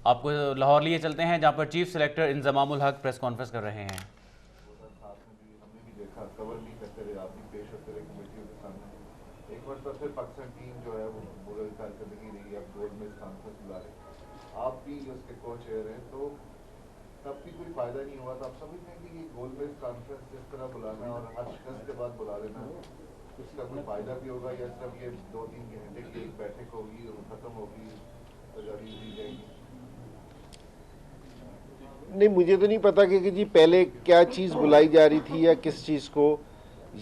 आपको लाहौर लिए चलते हैं, जहां पर चीफ सेलेक्टर इंजमामुल हक प्रेस कॉन्फ्रेंस कर रहे हैं। हमने भी देखा, कवर भी करते रहे, आप भी पेश होते रहे कमेटियों के सामने। एक बार फिर पाकिस्तान टीम जो है वो बुरा कारकर्दगी रही, अब गोल्ड मेज कॉन्फ्रेंस बुला रहे, आप भी उसके को चेयर हैं, तो तब भी कोई फायदा नहीं हुआ। तो आप समझते हैं कि ये गोल्ड मेज कॉन्फ्रेंस जिस तरह बुलाना और हर शिकस्त के बाद बुला लेना, उसका कोई फायदा भी होगा, या सिर्फ ये 2-3 घंटे की एक बैठक होगी और खत्म होगी, तजावीज़ दी जाएगी? नहीं, मुझे तो नहीं पता कि जी पहले क्या चीज़ बुलाई जा रही थी या किस चीज़ को।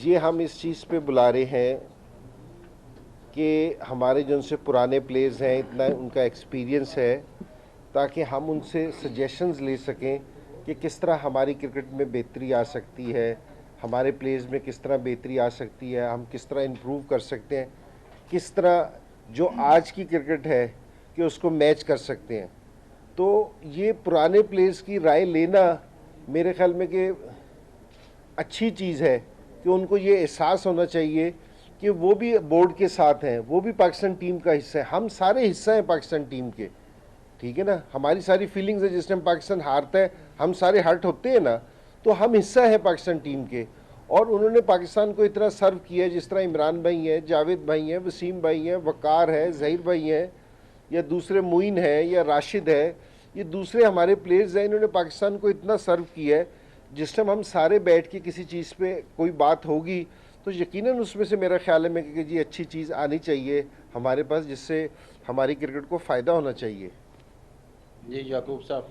ये हम इस चीज़ पे बुला रहे हैं कि हमारे जो उनसे पुराने प्लेयर्स हैं, इतना उनका एक्सपीरियंस है, ताकि हम उनसे सजेशंस ले सकें कि किस तरह हमारी क्रिकेट में बेहतरी आ सकती है, हमारे प्लेयर्स में किस तरह बेहतरी आ सकती है, हम किस तरह इम्प्रूव कर सकते हैं, किस तरह जो आज की क्रिकेट है कि उसको मैच कर सकते हैं। तो ये पुराने प्लेयर्स की राय लेना मेरे ख्याल में कि अच्छी चीज़ है कि उनको ये एहसास होना चाहिए कि वो भी बोर्ड के साथ हैं, वो भी पाकिस्तान टीम का हिस्सा है। हम सारे हिस्सा हैं पाकिस्तान टीम के, ठीक है ना। हमारी सारी फीलिंग्स है, जिस टाइम पाकिस्तान हारता है हम सारे हर्ट होते हैं ना, तो हम हिस्सा है पाकिस्तान टीम के। और उन्होंने पाकिस्तान को इतना सर्व किया है, जिस तरह इमरान भाई हैं, जावेद भाई हैं, वसीम भाई हैं, वकार है, ज़हीर भाई हैं, या दूसरे मुइन है, या राशिद है, ये दूसरे हमारे प्लेयर्स हैं, इन्होंने पाकिस्तान को इतना सर्व किया है। जिस टाइम हम सारे बैठ के किसी चीज़ पे कोई बात होगी तो यकीनन उसमें से मेरा ख्याल है कि जी अच्छी चीज़ आनी चाहिए हमारे पास, जिससे हमारी क्रिकेट को फ़ायदा होना चाहिए। जी याकूब साहब,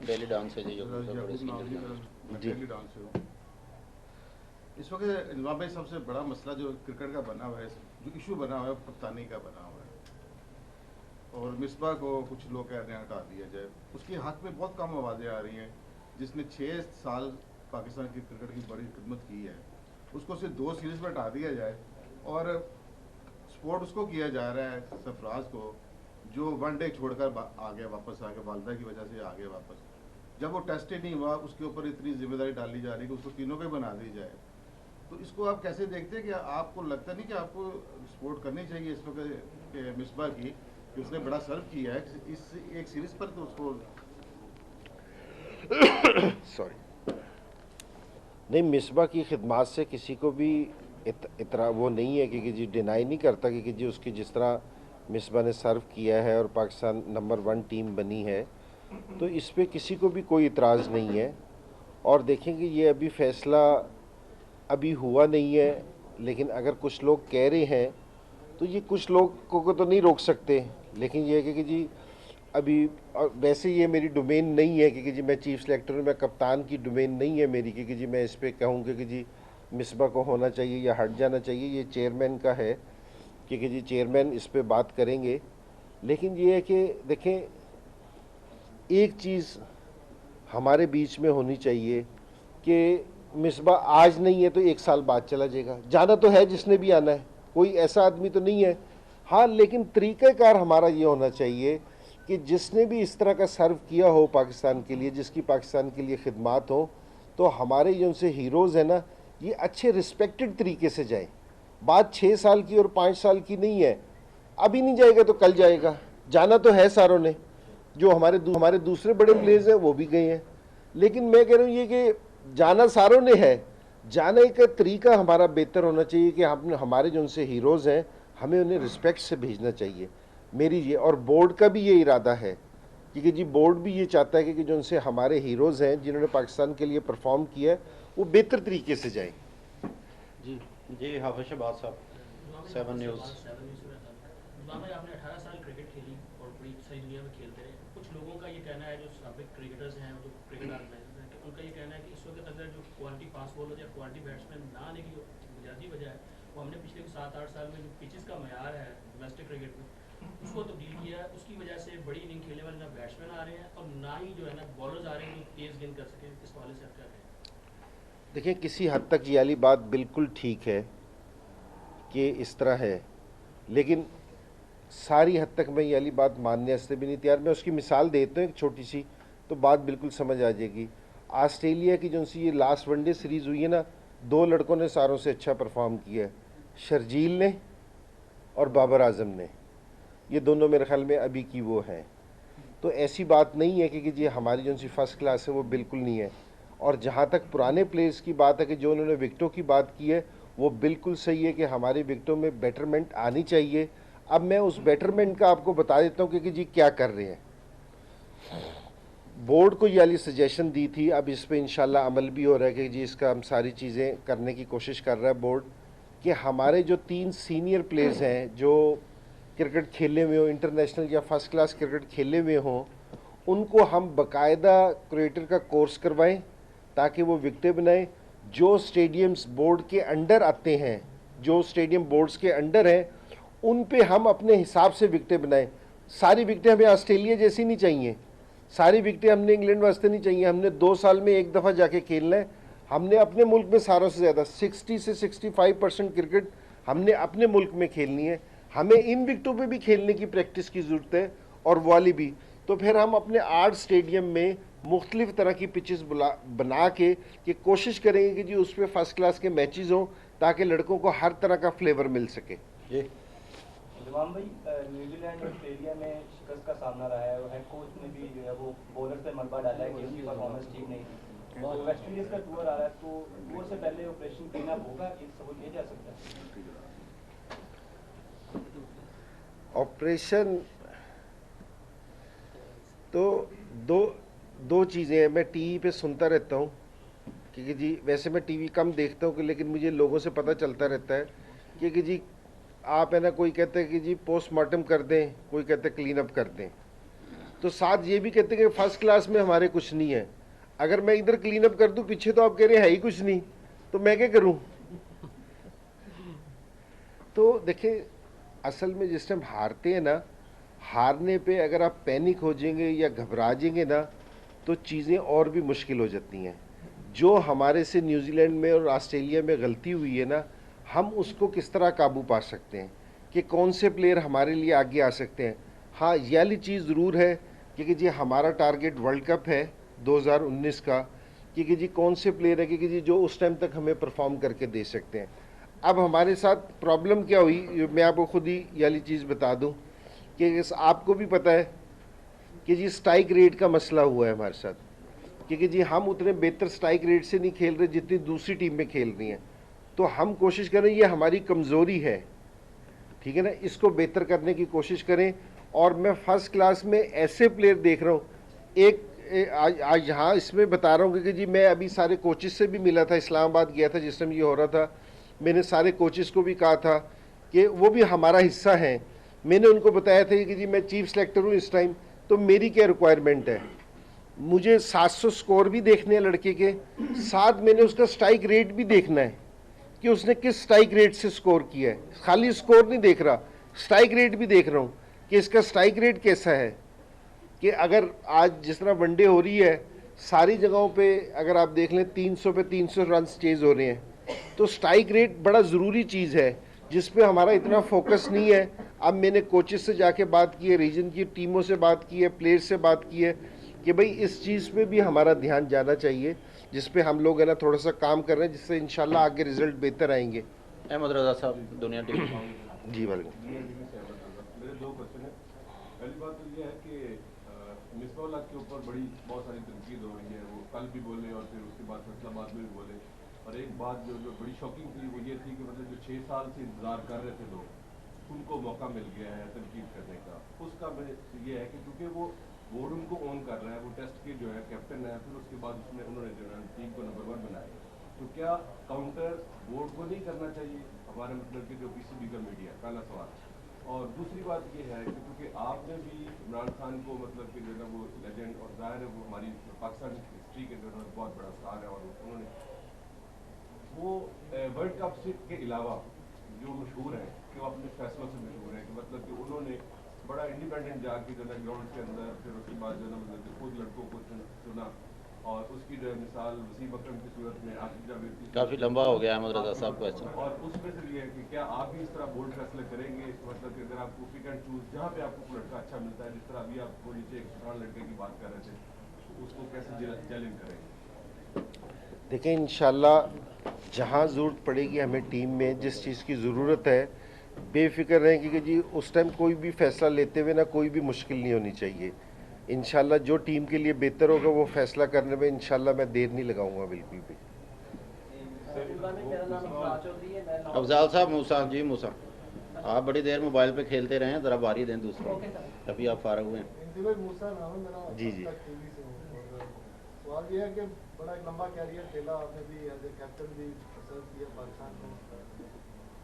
डेली डांस है जी, याकूब साहब जी इस वक्त इल्माम भाई सबसे बड़ा मसला जो क्रिकेट का बना हुआ है, जो इशू बना हुआ है, कप्तानी का बना हुआ है। और मिसबा को कुछ लोग कह रहे हैं हटा दिया जाए, उसके हक में बहुत कम आवाज़ें आ रही हैं। जिसने 6 साल पाकिस्तान की क्रिकेट की बड़ी खिदमत की है, उसको सिर्फ 2 सीरीज़ पर हटा दिया जाए और सपोर्ट उसको किया जा रहा है, सरफराज को, जो वनडे छोड़कर आ गया, वापस आ गया, वालदा की वजह से आ गया वापस। जब वो टेस्ट ही नहीं हुआ, उसके ऊपर इतनी जिम्मेदारी डाली जा रही है कि उसको तीनों पे बना दी जाए। तो इसको आप कैसे देखते हैं? कि आपको लगता नहीं कि आपको सपोर्ट करनी चाहिए इस वक्त मिसबा की, कि उसने बड़ा सर्व किया है इस एक सीरीज पर, तो उसको सॉरी नहीं, मिसबा की खिदमात से किसी को भी इतना वो नहीं है कि जी डिनाई नहीं करता कि जी उसकी जिस तरह मिसबा ने सर्व किया है और पाकिस्तान नंबर 1 टीम बनी है, तो इस पे किसी को भी कोई इतराज़ नहीं है। और देखेंगे ये अभी फ़ैसला अभी हुआ नहीं है, लेकिन अगर कुछ लोग कह रहे हैं तो ये कुछ लोग को तो नहीं रोक सकते। लेकिन ये है कि जी अभी, और वैसे ये मेरी डोमेन नहीं है कि जी मैं चीफ सेलेक्टर हूँ, मैं कप्तान की डोमेन नहीं है मेरी कि जी मैं इस पर कहूँ कि जी मिसबा को होना चाहिए या हट जाना चाहिए। ये चेयरमैन का है कि जी चेयरमैन इस पर बात करेंगे। लेकिन ये है कि देखें, एक चीज़ हमारे बीच में होनी चाहिए कि मिसबा आज नहीं है तो 1 साल बाद चला जाएगा, जाना तो है जिसने भी आना है, कोई ऐसा आदमी तो नहीं है। हाँ, लेकिन तरीक़ाकार हमारा ये होना चाहिए कि जिसने भी इस तरह का सर्व किया हो पाकिस्तान के लिए, जिसकी पाकिस्तान के लिए खिदमात हो, तो हमारे जो उनसे हीरोज़ हैं ना, ये अच्छे रिस्पेक्टेड तरीके से जाए। बात 6 साल की और 5 साल की नहीं है, अभी नहीं जाएगा तो कल जाएगा, जाना तो है सारों ने। जो हमारे दूसरे बड़े प्लेयर्स हैं वो भी गए हैं, लेकिन मैं कह रहा हूँ ये कि जाना सारों ने है, जाने का तरीका हमारा बेहतर होना चाहिए कि हम हमारे जो उनसे हीरोज़ हैं हमें उन्हें रिस्पेक्ट से भेजना चाहिए। मेरी ये और बोर्ड का भी ये इरादा है, क्योंकि जी बोर्ड भी ये चाहता है कि जो उनसे हमारे हीरोज़ हैं जिन्होंने पाकिस्तान के लिए परफॉर्म किया है वो बेहतर तरीके से जाए। जी जी हाफिज शहबाज साहब, 7 न्यूज़। आपने 18 साल क्रिकेट खेली और पूरी सही दुनिया में खेलते रहे। कुछ लोगों का ये कहना है, जो साबिक क्रिकेटर्स हैं, जो क्रिकेट ऑर्गेनाइजर्स हैं, उनका ये कहना है कि इस वक्त अगर जो क्वालिटी फास्ट बॉलर या क्वालिटी बैट्समैन ना आने की बुनियादी वजह है, वो हमने पिछले 7-8 साल में जो पिचेस का मयार है डोमेस्टिक क्रिकेट में, उसको तब्दील किया है। उसकी वजह से बड़ी इनिंग खेलने वाले ना बैट्समैन आ रहे हैं और ना ही जो है ना बॉलर्स आ रहे हैं जो तेज गेंद कर सकें। इस हवाले से आप क्या कहें? देखिए, किसी हद तक ये वाली बात बिल्कुल ठीक है कि इस तरह है, लेकिन सारी हद तक मैं ये वाली बात मानने से भी नहीं तैयार। मैं उसकी मिसाल देता हूँ एक छोटी सी, तो बात बिल्कुल समझ आ जाएगी। ऑस्ट्रेलिया की जो सी ये लास्ट वनडे सीरीज़ हुई है ना, 2 लड़कों ने सारों से अच्छा परफॉर्म किया है, शर्जील ने और बाबर आजम ने। ये दोनों मेरे ख्याल में अभी की वो हैं। तो ऐसी बात नहीं है कि जी हमारी जो सी फर्स्ट क्लास है वो बिल्कुल नहीं है। और जहाँ तक पुराने प्लेयर्स की बात है कि जो उन्होंने विकेटों की बात की है वो बिल्कुल सही है कि हमारे विकेटों में बेटरमेंट आनी चाहिए। अब मैं उस बेटरमेंट का आपको बता देता हूँ कि जी क्या कर रहे हैं। बोर्ड को ये वाली सजेशन दी थी, अब इस पर इंशाल्लाह अमल भी हो रहा है कि जी इसका हम सारी चीज़ें करने की कोशिश कर रहा है बोर्ड, कि हमारे जो 3 सीनियर प्लेयर्स हैं जो क्रिकेट खेले हुए हों, इंटरनेशनल या फर्स्ट क्लास क्रिकेट खेले हुए हों, उनको हम बाकायदा क्रिकेटर का कोर्स करवाएं ताकि वो विकेटें बनाएं। जो स्टेडियम्स बोर्ड के अंडर आते हैं, जो स्टेडियम बोर्ड्स के अंडर हैं, उन पे हम अपने हिसाब से विकेटें बनाएं। सारी विकेटें हमें ऑस्ट्रेलिया जैसी नहीं चाहिए, सारी विकेटें हमने इंग्लैंड वास्ते नहीं चाहिए। हमने 2 साल में एक दफ़ा जाके खेलना है। हमने अपने मुल्क में सारों से ज़्यादा 60 से 65% क्रिकेट हमने अपने मुल्क में खेलनी है। हमें इन विकेटों पे भी खेलने की प्रैक्टिस की ज़रूरत है और वाली भी। तो फिर हम अपने 8 स्टेडियम में मुख्तलिफ तरह की पिचेस बना के कि कोशिश करेंगे कि जी उस पर फर्स्ट क्लास के मैचेस हों ताकि लड़कों को हर तरह का फ्लेवर मिल सके। जी जवान भाई, न्यूजीलैंड और ऑस्ट्रेलिया में शिकस्त का सामना रहा है और हेड कोच ने भी जो है वो बॉलर पे मलबा डाला है कि उनकी परफॉर्मेंस ठीक नहीं थी। तो वेस्ट इंडीज का टूर आ रहा है, तो टूर से पहले ऑपरेशन क्लीन अप होगा, ये सबूत किया जा सकता है। ऑपरेशन तो दो चीज़ें हैं। मैं टीवी पे सुनता रहता हूँ क्योंकि जी वैसे मैं टीवी कम देखता हूँ, लेकिन मुझे लोगों से पता चलता रहता है कि जी आप है ना, कोई कहते हैं कि जी पोस्टमार्टम कर दें, कोई कहते हैं क्लीन अप कर दें, तो साथ ये भी कहते हैं कि फर्स्ट क्लास में हमारे कुछ नहीं है। अगर मैं इधर क्लीन अप कर दूं, पीछे तो आप कह रहे हैं है ही कुछ नहीं, तो मैं क्या करूं? तो देखिए, असल में जिस टाइम हारते हैं ना, हारने पे अगर आप पैनिक हो जाएंगे या घबरा जाएंगे ना, तो चीज़ें और भी मुश्किल हो जाती हैं। जो हमारे से न्यूजीलैंड में और ऑस्ट्रेलिया में गलती हुई है ना, हम उसको किस तरह काबू पा सकते हैं, कि कौन से प्लेयर हमारे लिए आगे आ सकते हैं। हाँ, ये वाली चीज़ ज़रूर है क्योंकि जी हमारा टारगेट वर्ल्ड कप है 2019 का, क्योंकि जी कौन से प्लेयर है क्योंकि जी जो उस टाइम तक हमें परफॉर्म करके दे सकते हैं। अब हमारे साथ प्रॉब्लम क्या हुई, मैं आपको खुद ही ये वाली चीज़ बता दूं कि आपको भी पता है कि जी स्ट्राइक रेट का मसला हुआ है हमारे साथ, क्योंकि जी हम उतने बेहतर स्ट्राइक रेट से नहीं खेल रहे जितनी दूसरी टीम में खेल रही हैं। तो हम कोशिश करें, ये हमारी कमज़ोरी है, ठीक है ना, इसको बेहतर करने की कोशिश करें। और मैं फर्स्ट क्लास में ऐसे प्लेयर देख रहा हूँ, आज यहाँ इसमें बता रहा हूँ कि जी मैं अभी सारे कोचेस से भी मिला था, इस्लामाबाद गया था जिस टाइम ये हो रहा था। मैंने सारे कोचेस को भी कहा था कि वो भी हमारा हिस्सा हैं। मैंने उनको बताया था कि जी मैं चीफ सेलेक्टर हूँ इस टाइम, तो मेरी क्या रिक्वायरमेंट है, मुझे 700 स्कोर भी देखने हैं लड़के के साथ, मैंने उसका स्ट्राइक रेट भी देखना है कि उसने किस स्ट्राइक रेट से स्कोर किया है। खाली स्कोर नहीं देख रहा, स्ट्राइक रेट भी देख रहा हूँ कि इसका स्ट्राइक रेट कैसा है। कि अगर आज जिस तरह वनडे हो रही है, सारी जगहों पे अगर आप देख लें 300 पे 300 रन चेज हो रहे हैं, तो स्ट्राइक रेट बड़ा ज़रूरी चीज़ है जिस पे हमारा इतना फोकस नहीं है। अब मैंने कोचेस से जाके बात की है, रीजन की टीमों से बात की है, प्लेयर्स से बात की है कि भाई इस चीज़ पे भी हमारा ध्यान जाना चाहिए, जिस पे हम लोग है ना थोड़ा सा काम कर रहे हैं, जिससे इंशाल्लाह आगे रिजल्ट बेहतर आएंगे। अहमद रजा साहब, दुनिया टीवी। जी वाले मेरे 2 क्वेश्चन है। पहली बात तो ये है कि मिसबाह उल हक के ऊपर बहुत सारी तनकीद हो रही है, वो कल भी बोले और फिर उसके बाद फैसलाबाद में भी बोले। और एक बात जो बड़ी शॉकिंग थी वो ये थी कि मतलब जो 6 साल से इंतजार कर रहे थे लोग, उनको मौका मिल गया है तनकीद करने का। उसका ये है कि क्योंकि वो बोर्ड उनको ऑन कर रहा है, वो टेस्ट के जो है कैप्टन है, फिर उसके बाद उसमें उन्होंने जो है टीम को नंबर 1 बनाया, तो क्या काउंटर बोर्ड को नहीं करना चाहिए हमारे मतलब कि जो पीसीबी का मीडिया? पहला सवाल। और दूसरी बात ये है कि क्योंकि आपने भी इमरान खान को मतलब कि जो है वो लेजेंड, और जाहिर है वो हमारी पाकिस्तान हिस्ट्री के जो है बहुत बड़ा स्टार है, और उन्होंने वो वर्ल्ड कप के अलावा जो मशहूर है कि वो अपने फैसलों से मशहूर है, कि मतलब कि उन्होंने बड़ा इंडिपेंडेंट जाके जो है ग्राउंड के अंदर, फिर उसके बाद जो है मतलब खुद लड़कों को चुना, और उसकी जो है मिसाल वसीम अकरम की सूरत में आसिफ जावेद। काफ़ी लंबा हो गया अहमद रजा साहब क्वेश्चन। और उसमें से ये है कि क्या आप भी इस तरह बोल्ड फैसले करेंगे, मतलब कि अगर आपको पिक एंड चूज जहाँ पे आपको लड़का अच्छा मिलता है, जिस तरह अभी आप वो नीचे एक पुराने लड़के की बात कर रहे थे, तो उसको कैसे चैलेंज करेंगे? देखिए, इंशाल्लाह जहाँ ज़रूरत पड़ेगी हमें टीम में, जिस चीज़ की ज़रूरत है, बेफिक्र रहें कि जी उस टाइम कोई भी फ़ैसला लेते हुए ना कोई भी मुश्किल नहीं होनी चाहिए। इंशाल्लाह जो टीम के लिए बेहतर होगा वो फैसला करने में इंशाल्लाह मैं देर नहीं लगाऊंगा बिल्कुल भी। अफजाल साहब, मूसा जी, मूसा आप बड़ी देर मोबाइल पे खेलते रहे हैं, ज़रा बारी दें दूसरों को, अभी आप फारग हुए हैं। जी जी। सवाल ये है कि बड़ा एक लंबा कैरियर खेला आपने भी, एज ए कैप्टन भी सर्व किया पाकिस्तान में,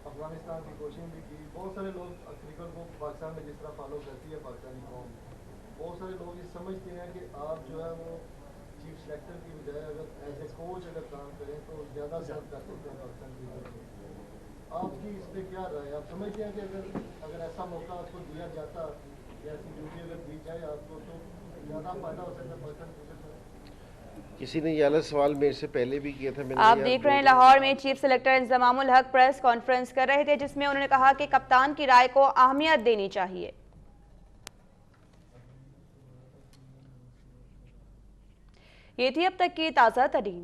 अफगानिस्तान की कोचिंग भी की। बहुत सारे लोग क्रिकेट को पाकिस्तान में जिस तरह फॉलो करती है पाकिस्तानी कौम, बहुत सारे लोग ये समझते हैं कि आप जो है वो चीफ सेलेक्टर की बजाय अगर एज ए कोच अगर काम करें तो ज़्यादा सर्व कर सकते हैं पाकिस्तान क्रिकेट को। आपकी इस पर क्या राय? आप समझते हैं कि अगर ऐसा मौका आपको दिया जाता या ऐसी ड्यूटी अगर दी जाए आपको तो ज़्यादा फायदा हो सकता है पाकिस्तान क्रिकेट में? किसी ने ये वाला सवाल मेरे से पहले भी किया था। मैंने आप देख रहे हैं लाहौर में चीफ सेलेक्टर इंजमामुल हक प्रेस कॉन्फ्रेंस कर रहे थे, जिसमें उन्होंने कहा कि कप्तान की राय को अहमियत देनी चाहिए। ये थी अब तक की ताज़ा तरीन।